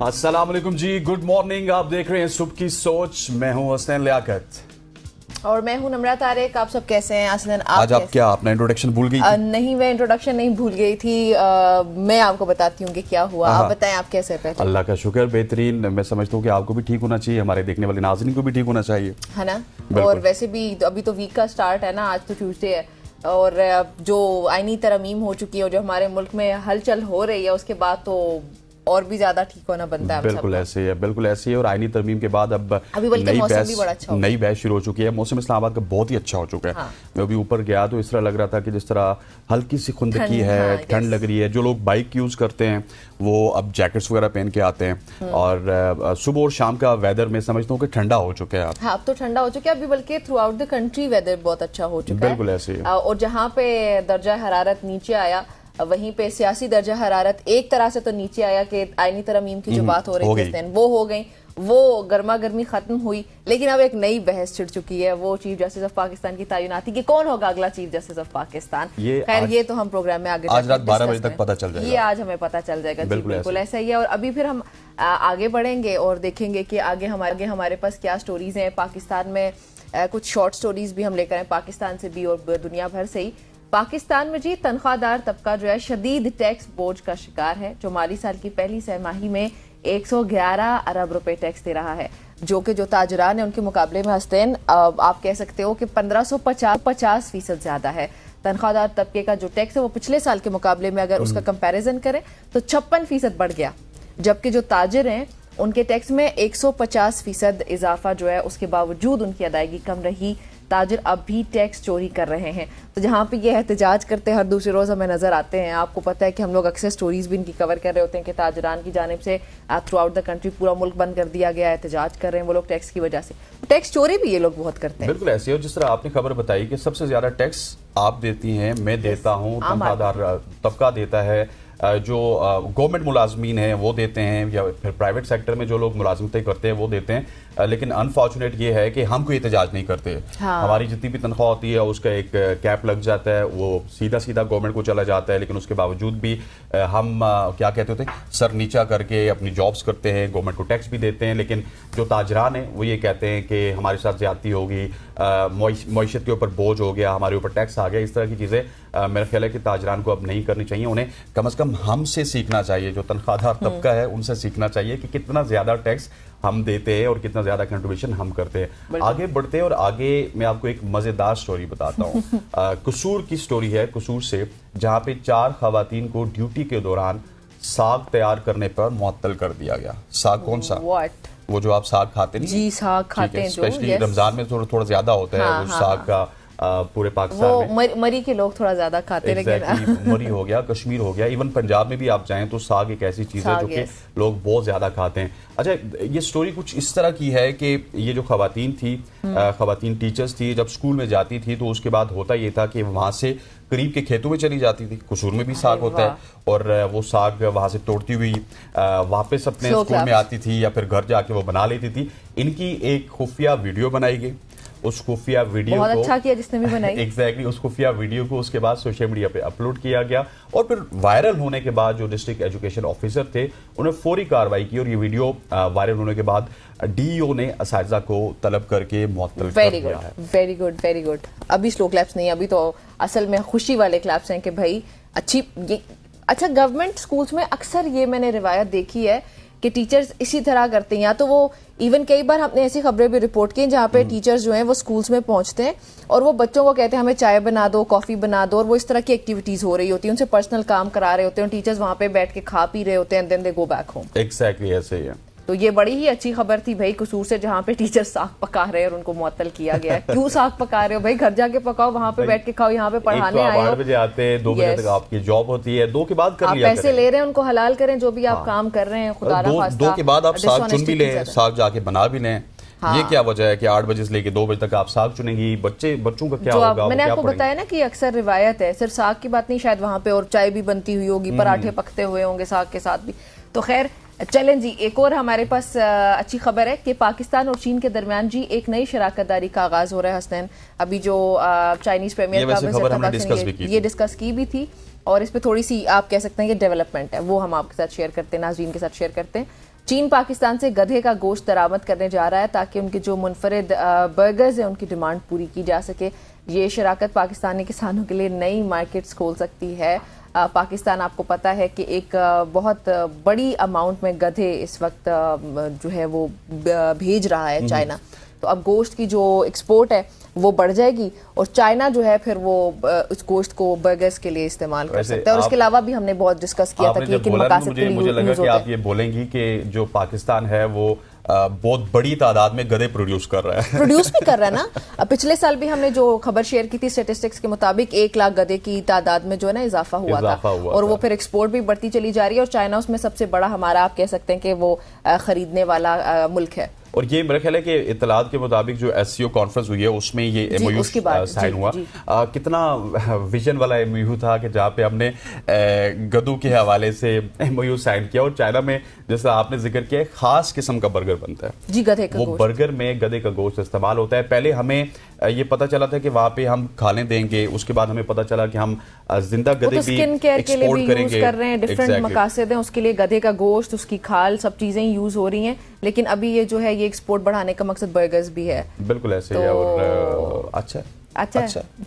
अस्सलाम वालेकुम जी, good morning. आप देख रहे हैं सुबह की सोच। मैं हूं हसनैन लियाकत और मैं हूं नम्रा तारिक। आप सब कैसे हैं? असलन आज आप क्या अपना इंट्रोडक्शन भूल गई थी? नहीं, मैं इंट्रोडक्शन नहीं भूल गई थी। मैं आपको बताती हूँ कि क्या हुआ। आप बताएं, आप कैसे हैं? पहले अल्लाह का शुक्र, बेहतरीन। मैं समझता हूँ कि आपको भी ठीक होना चाहिए, हमारे देखने वाले नाज़रीन को भी ठीक होना चाहिए, है ना। और वैसे भी अभी तो वीक का स्टार्ट है ना, आज तो ट्यूसडे है और जो आईनी तरमीम हो चुकी है और जो हमारे मुल्क में हलचल हो रही है, उसके बाद तो और भी ज्यादा ठीक होना बनता है। बिल्कुल ऐसे ही है, बिल्कुल ऐसे ही। और आईनी तरमीम के बाद अब अभी बल्कि मौसम भी बड़ा अच्छा हो नई बहस शुरू हो चुकी है। मौसम इस्लामाबाद का बहुत ही अच्छा हो चुका है। हाँ। मैं अभी ऊपर गया तो इस तरह लग रहा था कि जिस तरह हल्की सी खुंदकी है, ठंड लग रही है। जो लोग बाइक यूज करते हैं वो अब जैकेट्स वगैरह पहन के आते हैं। और सुबह और शाम का वेदर मैं समझता हूँ कि ठंडा हो चुका है। हाँ, अब तो ठंडा हो चुका है। अभी बल्कि throughout the country weather बहुत अच्छा हो चुका है। बिल्कुल ऐसे ही। और जहाँ पे दर्जा हरारत नीचे आया, वहीं पे सियासी दर्जा हरारत एक तरह से तो नीचे आया कि आईनी तरमीम की जो बात हो रही थी इस दिन वो हो गई, वो गर्मा गर्मी खत्म हुई। लेकिन अब एक नई बहस छिड़ चुकी है, वो चीफ जस्टिस ऑफ पाकिस्तान की तैनाती कि कौन होगा अगला चीफ जस्टिस ऑफ पाकिस्तान। खैर ये तो हम प्रोग्राम में आगे आज रात 12 बजे तक पता चल जाएगा। ये आज हमें पता चल जाएगा। बिल्कुल ऐसा ही है। और अभी फिर हम आगे बढ़ेंगे और देखेंगे कि आगे हमारे पास क्या स्टोरीज हैं पाकिस्तान में। कुछ शॉर्ट स्टोरीज भी हम लेकर आए पाकिस्तान से भी और दुनिया भर से ही। पाकिस्तान में जी तनख्वाहदार तबका जो है शदीद टैक्स बोझ का शिकार है, जो माली साल की पहली छमाही में 111 अरब रुपए टैक्स दे रहा है, जो कि जो ताजरान है उनके मुकाबले में हस्तेन आप कह सकते हो कि 1550% ज्यादा है। तनख्वाहदार तबके का जो टैक्स है वो पिछले साल के मुकाबले में अगर उसका कंपैरिजन करें तो 56% बढ़ गया, जबकि जो ताजिर हैं उनके टैक्स में 150% इजाफा जो है उसके बावजूद उनकी अदायगी कम रही। ताजिर अब भी टैक्स चोरी कर रहे हैं। तो जहाँ पे ये एहतजाज करते हर दूसरे रोज़ हमें नज़र आते हैं। आपको पता है कि हम लोग अक्सर स्टोरीज भी इनकी कवर कर रहे होते हैं कि ताजरान की जानिब से थ्रू आउट द कंट्री पूरा मुल्क बंद कर दिया गया, एहतजाज कर रहे हैं वो लोग टैक्स की वजह से। टैक्स चोरी भी ये लोग बहुत करते हैं। बिल्कुल ऐसे हो जिस तरह आपने खबर बताई कि सबसे ज्यादा टैक्स आप देती हैं, मैं देता हूँ, तनख्वाहदार तबका देता है, जो गवर्नमेंट मुलाजमीन हैं वो देते हैं, या फिर प्राइवेट सेक्टर में जो लोग मुलाजमतें करते हैं वो देते हैं। लेकिन अनफॉर्चुनेट ये है कि हम कोई एहतजाज नहीं करते। हाँ। हमारी जितनी भी तनख्वाह होती है उसका एक कैप लग जाता है, वो सीधा सीधा गवर्नमेंट को चला जाता है। लेकिन उसके बावजूद भी हम क्या कहते थे, सर नीचा करके अपनी जॉब्स करते हैं, गवर्नमेंट को टैक्स भी देते हैं। लेकिन जो ताजरान हैं वो ये कहते हैं कि हमारे साथ ज्यादती होगी, मईशत के ऊपर बोझ हो गया, हमारे ऊपर टैक्स आ गया। इस तरह की चीज़ें मेरा ख्याल है कि ताजरान को अब नहीं करनी चाहिए। उन्हें कम से कम हमसे सीखना चाहिए, जो तनख्वाहदार तबका है उनसे सीखना चाहिए कि कितना ज्यादा टैक्स हम देते हैं और कितना ज्यादा कंट्रीब्यूशन हम करते हैं। आगे बढ़ते हैं और आगे मैं आपको एक मजेदार स्टोरी बताता हूँ। कसूर की स्टोरी है, कसूर से, जहाँ पे 4 खवातीन को ड्यूटी के दौरान साग तैयार करने पर मुअत्तल कर दिया गया। साग कौन सा? वो जो आप साग खाते नहीं? जी, साग खाते हैं, स्पेशली रमजान में थोड़ा ज्यादा होता है वो साग का। पूरे पाकिस्तान में मरी के लोग थोड़ा ज्यादा खाते हैं। मरी हो गया, कश्मीर हो गया, इवन पंजाब में भी आप जाएं तो साग एक ऐसी चीज है जो कि लोग बहुत ज्यादा खाते हैं। अच्छा, ये स्टोरी कुछ इस तरह की है कि ये जो खवातीन थी, खवातीन टीचर्स थी, जब स्कूल में जाती थी तो उसके बाद होता ये था कि वहां से करीब के खेतों में चली जाती थी। कसूर में भी साग होता है और वो साग वहां से तोड़ती हुई वापस अपने स्कूल में आती थी या फिर घर जाके वो बना लेती थी। इनकी एक खुफिया वीडियो बनाई गई। उस खुफिया वीडियो बहुत को अच्छा किया जिसने भी बनाई। एग्जैक्टली उस खुफिया वीडियो को उसके बाद सोशल मीडिया पे अपलोड किया गया और फिर वायरल होने के बाद जो डिस्ट्रिक्ट एजुकेशन ऑफिसर थे उन्होंने फौरी कार्रवाई की और ये वीडियो वायरल होने के बाद डीईओ ने असातिज़ा को तलब करके मुअत्तल कर दिया है। Very good, very good. अभी स्लो क्लैप्स नहीं, अभी तो असल में खुशी वाले क्लैप्स हैं कि भाई अच्छा गवर्नमेंट स्कूल्स में अक्सर ये मैंने रिवायत देखी है कि टीचर्स इसी तरह करते हैं। या तो वो इवन कई बार हमने ऐसी खबरें भी रिपोर्ट की जहाँ पे टीचर्स जो हैं वो स्कूल्स में पहुंचते हैं और वो बच्चों को कहते हैं हमें चाय बना दो, कॉफी बना दो, और वो इस तरह की एक्टिविटीज हो रही होती है, उनसे पर्सनल काम करा रहे होते हैं, टीचर्स वहां पे बैठ के खा पी रहे होते हैं, then they go back home. Exactly ऐसे ही है। तो ये बड़ी ही अच्छी खबर थी भाई कसूर से, जहाँ पे टीचर साग पका रहे हैं और उनको मुअत्तल किया गया है। क्यों साग पका रहे हो भाई? घर जाके पकाओ, वहां पे बैठ के खाओ, यहाँ पे पढ़ाने आए हो। 8 बजे आते हैं, 2 बजे तक आपकी जॉब होती है, 2 के बाद कर लिया आप पैसे ले रहे हैं, उनको हलाल करें जो भी आप काम कर रहे हैं। खुदा ना खास्ता 2 के बाद आप साग चुन भी लें, साग जाके बना भी लें। ये क्या वजह है कि 8 बजे से लेके 2 बजे तक आप साग चुनेंगी? बच्चों का क्या होगा? मैंने आपको बताया ना कि अक्सर रिवायत है, सिर्फ साग की बात नहीं, शायद वहां पे और चाय भी बनती हुई होगी, पराठे पकते हुए होंगे साग के साथ भी। तो खैर चलें जी, एक और हमारे पास अच्छी खबर है कि पाकिस्तान और चीन के दरमियान जी एक नई शराकतदारी का आगाज हो रहा है हसनैन। अभी जो चाइनीज प्रीमियर का ये डिस्कस की भी थी और इस पे थोड़ी सी आप कह सकते हैं कि डेवलपमेंट है, वो हम आपके साथ शेयर करते हैं, नाज़रीन के साथ शेयर करते हैं। चीन पाकिस्तान से गधे का गोश्त दरामद करने जा रहा है ताकि उनके जो मुनफरिद बर्गर्स हैं उनकी डिमांड पूरी की जा सके। ये शराकत पाकिस्तानी किसानों के लिए नई मार्केट्स खोल सकती है। पाकिस्तान आपको पता है कि एक बहुत बड़ी अमाउंट में गधे इस वक्त जो है वो भेज रहा है चाइना। तो अब गोश्त की जो एक्सपोर्ट है वो बढ़ जाएगी और चाइना जो है फिर वो उस गोश्त को बर्गर्स के लिए इस्तेमाल कर सकता है। और उसके अलावा भी हमने बहुत डिस्कस किया था कि किन मकासद के लिए मुझे लगा यूज कि होता आप ये बोलेंगी कि जो पाकिस्तान है वो बहुत बड़ी तादाद में गधे प्रोड्यूस कर रहा है। प्रोड्यूस भी कर रहा है ना। पिछले साल भी हमने जो खबर शेयर की थी स्टेटिस्टिक्स के मुताबिक 1 लाख गधे की तादाद में जो है ना इजाफा हुआ था और वो फिर एक्सपोर्ट भी बढ़ती चली जा रही है और चाइना उसमें सबसे बड़ा हमारा आप कह सकते हैं कि वो खरीदने वाला मुल्क है। और ये मेरा ख्याल है कि इत्तलात के मुताबिक जो एससीओ कॉन्फ्रेंस हुई है उसमें ये एमओयू साइन हुआ। कितना विजन वाला एमओयू था कि जहाँ पे हमने गधों के हवाले से एमओयू साइन किया और चाइना में जैसा आपने जिक्र किया खास किस्म का बर्गर बनता है जी, गधे का वो बर्गर में गधे का गोश्त इस्तेमाल होता है। पहले हमें ये पता चला था कि वहाँ पे हम खाने देंगे, उसके बाद हमें पता चला कि हम जिंदा गधे भी स्किन केयर के लिए भी यूज कर रहे हैं, डिफरेंट मकासद हैं उसके लिए। गधे का गोश्त, उसकी खाल, सब चीजें यूज हो रही हैं, लेकिन अभी ये जो है ये एक्सपोर्ट बढ़ाने का मकसद बर्गर्स भी है। बिल्कुल ऐसे ही है। और अच्छा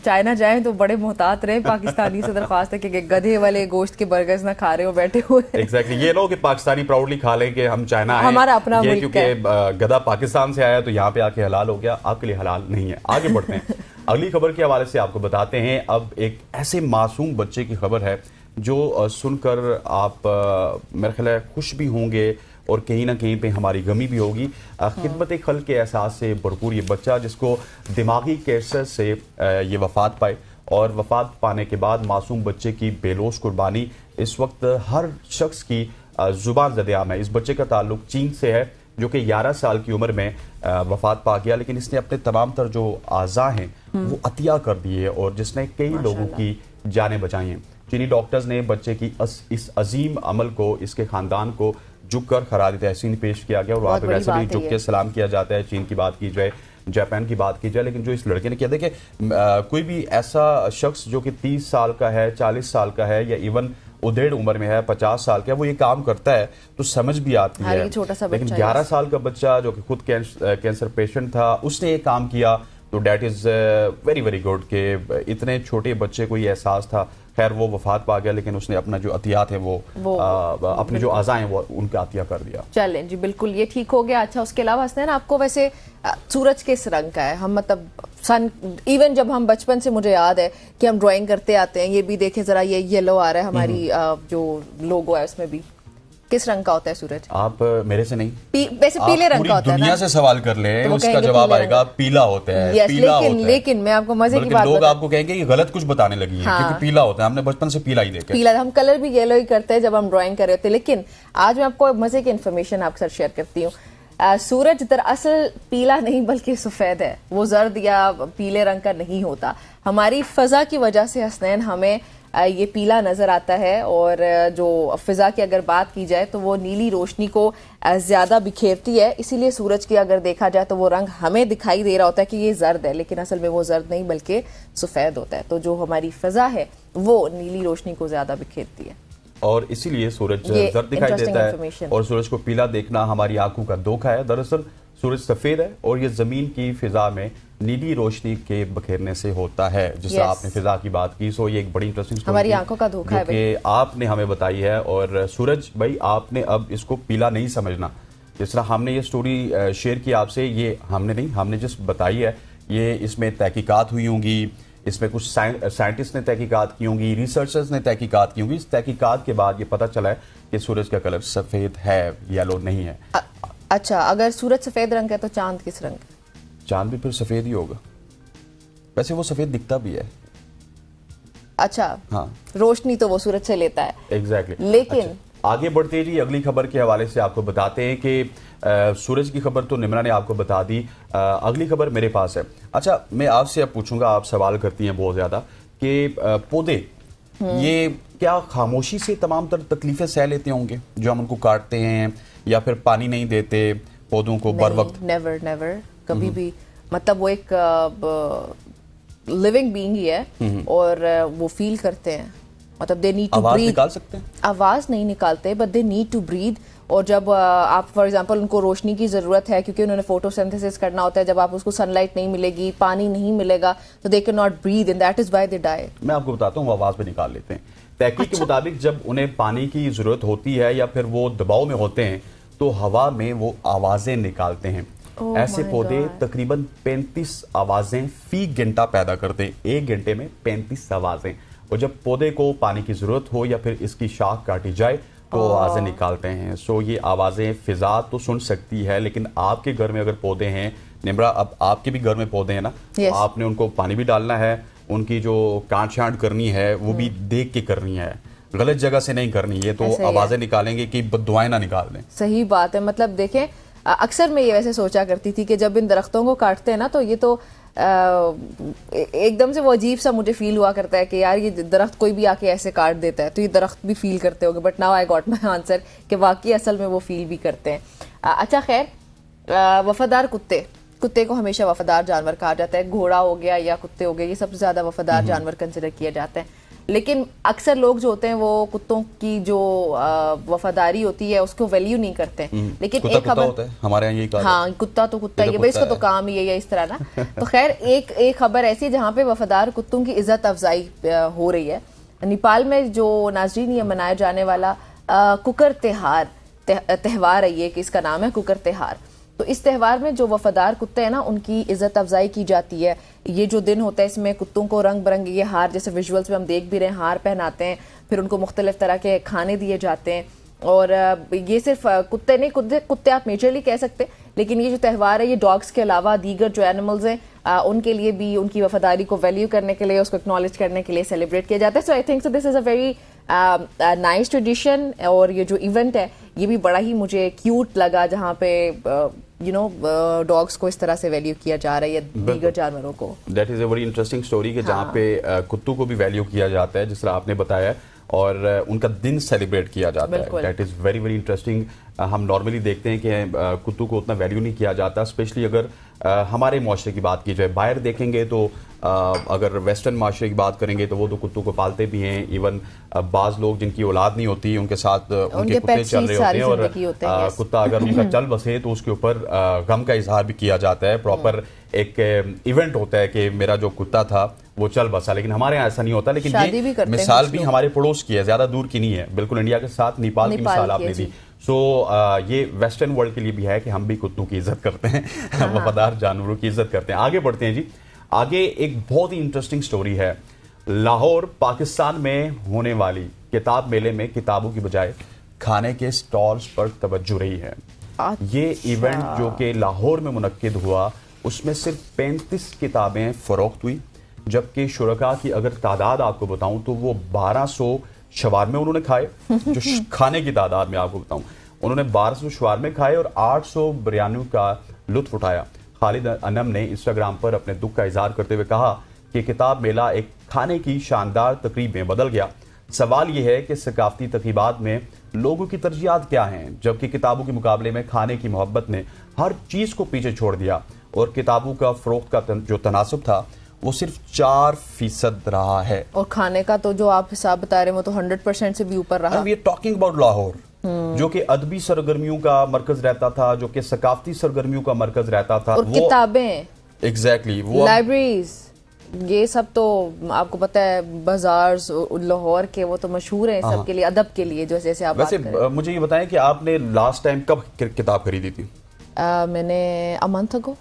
चाइना जाए तो बड़े मोहतात रहे। पाकिस्तानी से दरख्वास्त है कि गधे वाले गोश्त के बर्गर्स ना खा रहे हो बैठे हुए। एग्जैक्टली ये लो कि पाकिस्तानी प्राउडली खा लें कि हम चाइना आए, हमारा अपना मुल्क क्योंकि गधा पाकिस्तान से आया तो यहाँ पे आके हलाल हो गया, आपके लिए हलाल नहीं है। आगे बढ़ते हैं अगली खबर के हवाले से आपको बताते हैं। अब एक ऐसे मासूम बच्चे की खबर है जो सुनकर आप मेरे ख्याल है खुश भी होंगे और कहीं ना कहीं पे हमारी गमी भी होगी। खिदमत खल्क के एहसास से भरपूर ये बच्चा जिसको दिमागी कैंसर से ये वफात पाए और वफात पाने के बाद मासूम बच्चे की बेलोस कुर्बानी इस वक्त हर शख्स की जुबान ज़द-ए-आम है। इस बच्चे का ताल्लुक चीन से है जो कि 11 साल की उम्र में वफात पा गया, लेकिन इसने अपने तमाम तर जो आज़ा हैं वो अतिया कर दिए और जिसने कई लोगों की जानें बचाई हैं। चीनी डॉक्टर्स ने बच्चे की इस अजीम अमल को इसके ख़ानदान को झुककर खराज तहसीन पेश किया गया और वहाँ पे वैसे भी झुक के सलाम किया जाता है। चीन की बात की जाए, जापान की बात की जाए, लेकिन जो इस लड़के ने किया, देखिए कोई भी ऐसा शख्स जो कि 30 साल का है, 40 साल का है या इवन उधेड़ उम्र में है, 50 साल का है, वो ये काम करता है तो समझ भी आती है। लेकिन 11 साल का बच्चा जो कि खुद कैंसर पेशेंट था उसने ये काम किया तो that is very very good कि इतने छोटे बच्चे को ये एहसास था। खैर वो वफात पा गया लेकिन उसने अपना जो अतियात है वो अपने जो आज़ा हैं वो उनका अतिया कर दिया। चलें जी, बिल्कुल ये ठीक हो गया। अच्छा, उसके अलावा हसनैन आपको वैसे सूरज किस रंग का है? हम मतलब सन, इवन जब हम बचपन से मुझे याद है कि हम ड्राइंग करते आते हैं, ये भी देखें जरा, ये येलो आ रहा है हमारी जो लोगो है उसमें भी किस रंग का होता है सूरज? आप मेरे से नहीं, वैसे पीले रंग का होता है। दुनिया से सवाल कर ले तो उसका जवाब आएगा पीला होता है। yes, पीला होता है। लेकिन मैं आपको मजे की बात लोग आपको कहेंगे कि गलत कुछ बताने लगी है क्योंकि पीला होता है। हमने बचपन से पीला ही देखा। पीला, हम कलर भी येलो ही करते हैं जब हम ड्राइंग कर रहे होते हैं। लेकिन आज मैं आपको मजे की इन्फॉर्मेशन आपके साथ शेयर करती हूँ। सूरज दरअसल पीला नहीं बल्कि सफेद है, वो जर्द या पीले रंग का नहीं होता। हमारी फजा की वजह से हसनैन हमें ये पीला नजर आता है और जो फिजा की अगर बात की जाए तो वो नीली रोशनी को ज्यादा बिखेरती है, इसीलिए सूरज की अगर देखा जाए तो वो रंग हमें दिखाई दे रहा होता है कि ये जर्द है, लेकिन असल में वो जर्द नहीं बल्कि सफेद होता है। तो जो हमारी फिजा है वो नीली रोशनी को ज्यादा बिखेरती है और इसीलिए सूरज जर्द दिखाई देता है और सूरज को पीला देखना हमारी आंखों का धोखा है। दरअसल सूरज सफेद है और ये जमीन की फिजा में नीली रोशनी के बखेरने से होता है, जिससे आपने फिजा की बात की। सो ये एक बड़ी इंटरेस्टिंग हमारी आंखों का धोखा है कि आपने हमें बताई है। और सूरज भाई आपने अब इसको पीला नहीं समझना। जिस तरह हमने ये स्टोरी शेयर की आपसे, ये हमने नहीं, हमने जिस बताई है ये इसमें तहकीकात हुई होंगी, इसमें कुछ साइंटिस्ट ने तहकीकात की होंगी, रिसर्चर्स ने तहकीकात की होंगी। इस तहकीकात के बाद ये पता चला है कि सूरज का कलर सफेद है, येलो नहीं है। अच्छा, अगर सूरज सफेद रंग है तो चांद किस रंग है? चांद भी फिर सफेद ही होगा, वैसे वो सफेद दिखता भी है। अच्छा हाँ, रोशनी तो वो सूरज से लेता है। एग्जैक्टली। लेकिन अच्छा, आगे बढ़ते जी अगली खबर के हवाले से आपको बताते हैं कि सूरज की खबर तो निम्रा ने आपको बता दी। अगली खबर मेरे पास है। अच्छा, मैं आपसे अब पूछूंगा, आप सवाल करती हैं बहुत ज्यादा कि पौधे ये क्या खामोशी से तमाम तर तकलीफें सह लेते होंगे जो हम उनको काटते हैं या फिर पानी नहीं देते पौधों को बर वक्त? नेवर नेवर, कभी भी। मतलब वो एक लिविंग बीइंग ही है और वो फील करते हैं। मतलब दे नीड टू आवाज ब्रीथ। निकाल सकते हैं? आवाज नहीं निकालते, but they need to breathe. और जब आप फॉर एग्जांपल उनको रोशनी की ज़रूरत है, क्योंकि उन्होंने फोटोसिंथेसिस करना होता है, जब आप उसको सनलाइट नहीं मिलेगी, पानी नहीं मिलेगा, तो they can not breathe and that is why they die. मैं आपको बताता हूँ, वो आवाज भी निकाल लेते हैं। तहकीक के मुताबिक जब उन्हें पानी की जरूरत होती है या फिर वो दबाव में होते हैं तो हवा में वो आवाजें निकालते हैं। ऐसे पौधे तकरीबन 35 आवाजें फी घंटा पैदा करते हैं, एक घंटे में 35 आवाजें। और जब पौधे को पानी की जरूरत हो या फिर इसकी शाख काटी जाए तो आवाजें निकालते हैं। सो ये आवाजें फिजा तो सुन सकती है, लेकिन आपके घर में अगर पौधे हैं निम्रा, अब आपके भी घर में पौधे हैं ना, yes. आपने उनको पानी भी डालना है, उनकी जो काट छांट करनी है वो भी देख के करनी है, गलत जगह से नहीं करनी है। तो आवाजें निकालेंगे कि बददुआएं ना निकाल दें। सही बात है। मतलब देखें, अक्सर मैं ये वैसे सोचा करती थी कि जब इन दरख्तों को काटते हैं ना, तो ये तो एकदम से वो अजीब सा मुझे फील हुआ करता है कि यार ये दरख्त कोई भी आके ऐसे काट देता है, तो ये दरख्त भी फील करते होंगे। But now I got my answer कि वाकई असल में वो फील भी करते हैं। अच्छा खैर, वफादार कुत्ते को हमेशा वफादार जानवर कहा जाता है। घोड़ा हो गया या कुत्ते हो गए, ये सबसे ज्यादा वफादार जानवर कंसिडर किए जाते हैं। लेकिन अक्सर लोग जो होते हैं वो कुत्तों की जो वफादारी होती है उसको वैल्यू नहीं करते हैं। लेकिन एक खबर होता है हमारे यहाँ, यही कहा, हाँ कुत्ता तो कुत्ता ही है भाई, इसका तो काम ही है इस तरह ना। तो खैर एक खबर ऐसी है जहाँ पे वफादार कुत्तों की इज्जत अफजाई हो रही है। नेपाल में जो नाजरीन ये मनाया जाने वाला कुकर त्यौहार है, ये कि इसका नाम है कुकर त्यौहार। तो इस त्यौहार में जो वफादार कुत्ते हैं ना, उनकी इज्जत अफजाई की जाती है। ये जो दिन होता है इसमें कुत्तों को रंग बिरंगे ये हार, जैसे विजुअल्स में हम देख भी रहे हैं, हार पहनाते हैं, फिर उनको मुख्तलिफ तरह के खाने दिए जाते हैं। और ये सिर्फ कुत्ते नहीं, कुत्ते आप मेजरली कह सकते, लेकिन ये जो त्यौहार है ये डॉग्स के अलावा दीगर जो एनिमल्स हैं उनके लिए भी उनकी वफादारी को वैल्यू करने के लिए, उसको एक्नॉलेज करने के लिए सेलिब्रेट किया जाता है। So I think so this is a very nice tradition. और ये जो इवेंट है ये भी बड़ा ही मुझे क्यूट लगा, जहाँ पे डॉग्स को इस तरह से वैल्यू किया जा रहा है, दीगर जानवरों को। That is a very interesting story कि जहाँ पे कुत्तों को भी वैल्यू किया जाता है जिस तरह आपने बताया, और उनका दिन सेलिब्रेट किया जाता है। That is very very interesting. हम नॉर्मली देखते हैं कि कुत्तों को उतना वैल्यू नहीं किया जाता, स्पेशली अगर हमारे माशरे की बात की जाए। बाहर देखेंगे तो अगर वेस्टर्न माशरे की बात करेंगे तो वो तो कुत्तों को पालते भी हैं। इवन बाज लोग जिनकी औलाद नहीं होती उनके साथ उनके कुत्ते चल रहे होते हैं, और कुत्ता अगर उनका चल बसे तो उसके ऊपर गम का इजहार भी किया जाता है। प्रॉपर एक इवेंट होता है कि मेरा जो कुत्ता था वो चल बसा। लेकिन हमारे यहाँ ऐसा नहीं होता। लेकिन ये मिसाल भी हमारे पड़ोस की है, ज्यादा दूर की नहीं है, बिल्कुल इंडिया के साथ नेपाल की मिसाल आपने दी। सो ये वेस्टर्न वर्ल्ड के लिए भी है कि हम भी कुत्तों की इज्जत करते हैं, वफादार जानवरों की इज्जत करते हैं। आगे बढ़ते हैं जी। आगे एक बहुत ही इंटरेस्टिंग स्टोरी है। लाहौर पाकिस्तान में होने वाली किताब मेले में किताबों की बजाय खाने के स्टॉल्स पर तवज्जो रही है। ये इवेंट जो कि लाहौर में मुनक्किद हुआ उसमें सिर्फ 35 किताबें फरोख्त हुई, जबकि शुरका की अगर तादाद आपको बताऊं तो वो 1200 शवारमे उन्होंने खाए। जो खाने की तादाद में आपको बताऊं, उन्होंने 1200 शवारमे खाए और 800 बिरयानी का लुत्फ उठाया। खालिद अनम ने इंस्टाग्राम पर अपने दुख का इजहार करते हुए कहा कि किताब मेला एक खाने की शानदार तकरीब में बदल गया। सवाल यह है कि सकाफती तकरीबात में लोगों की तरजीहात क्या हैं, जबकि किताबों के मुकाबले में खाने की मोहब्बत ने हर चीज को पीछे छोड़ दिया और किताबों का फरोख्त का जो तनासब था वो सिर्फ 4% रहा है। और खाने का तो जो आप हिसाब बता रहे हैं वो तो 100% से भी ऊपर रहा। We are talking about Lahore, जो कि अदबी सरगर्मियों का मरकज रहता था, जो कि सकाफती सरगर्मियों का मरकज रहता था। और किताबें, एग्जैक्टली, वो लाइब्रेरीज, ये सब तो आपको पता है, बाजार लाहौर के वो तो मशहूर है सब के लिए, अदब के लिए, जो जैसे आप वैसे मुझे ये बताएं कि आपने लास्ट टाइम कब किताब खरीदी थी? मैंने अ मंथ अगो।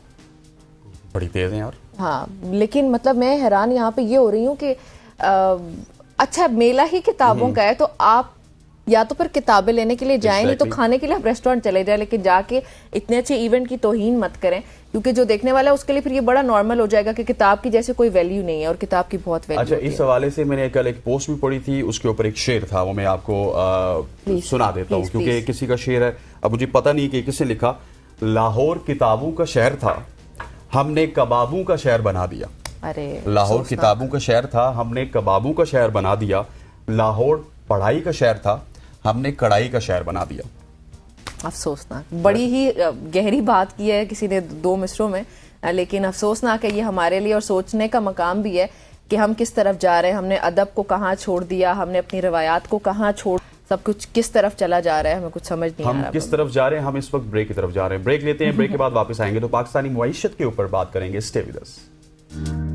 बड़ी तेज है यार। हाँ, लेकिन मतलब मैं हैरान यहाँ पे ये हो रही हूँ कि अच्छा मेला ही किताबों का है, तो आप या तो फिर किताबें लेने के लिए जाएं, नहीं तो खाने के लिए आप रेस्टोरेंट चले जाएं, लेकिन जाके इतने अच्छे इवेंट की तौहीन मत करें, क्योंकि जो देखने वाला है उसके लिए फिर ये बड़ा नॉर्मल हो जाएगा कि किताब की जैसे कोई वैल्यू नहीं है, और किताब की बहुत वैल्यू। अच्छा, इस हवाले से मैंने कल एक पोस्ट भी पढ़ी थी, उसके ऊपर एक शेर था, वो मैं आपको सुना देता हूँ, क्योंकि किसी का शेर है, अब मुझे पता नहीं कि किसने लिखा। लाहौर किताबों का शहर था, हमने कबाबों का शहर बना दिया। अरे, लाहौर किताबों का शहर था, हमने कबाबों का शहर बना दिया। लाहौर पढ़ाई का शहर था, हमने कढ़ाई का शहर बना दिया। अफसोसनाक, बड़ी ही गहरी बात की है किसी ने 2 मिसरों में, लेकिन अफसोसनाक है ये हमारे लिए, और सोचने का मकाम भी है कि हम किस तरफ जा रहे हैं, हमने अदब को कहाँ छोड़ दिया, हमने अपनी रवायात को कहाँ छोड़, सब कुछ किस तरफ चला जा रहा है, हमें कुछ समझ नहीं आ रहा। हम किस तरफ जा रहे हैं? हम इस वक्त ब्रेक की तरफ जा रहे हैं। ब्रेक लेते हैं, ब्रेक के बाद वापस आएंगे तो पाकिस्तानी मुईशत के ऊपर बात करेंगे। Stay with us.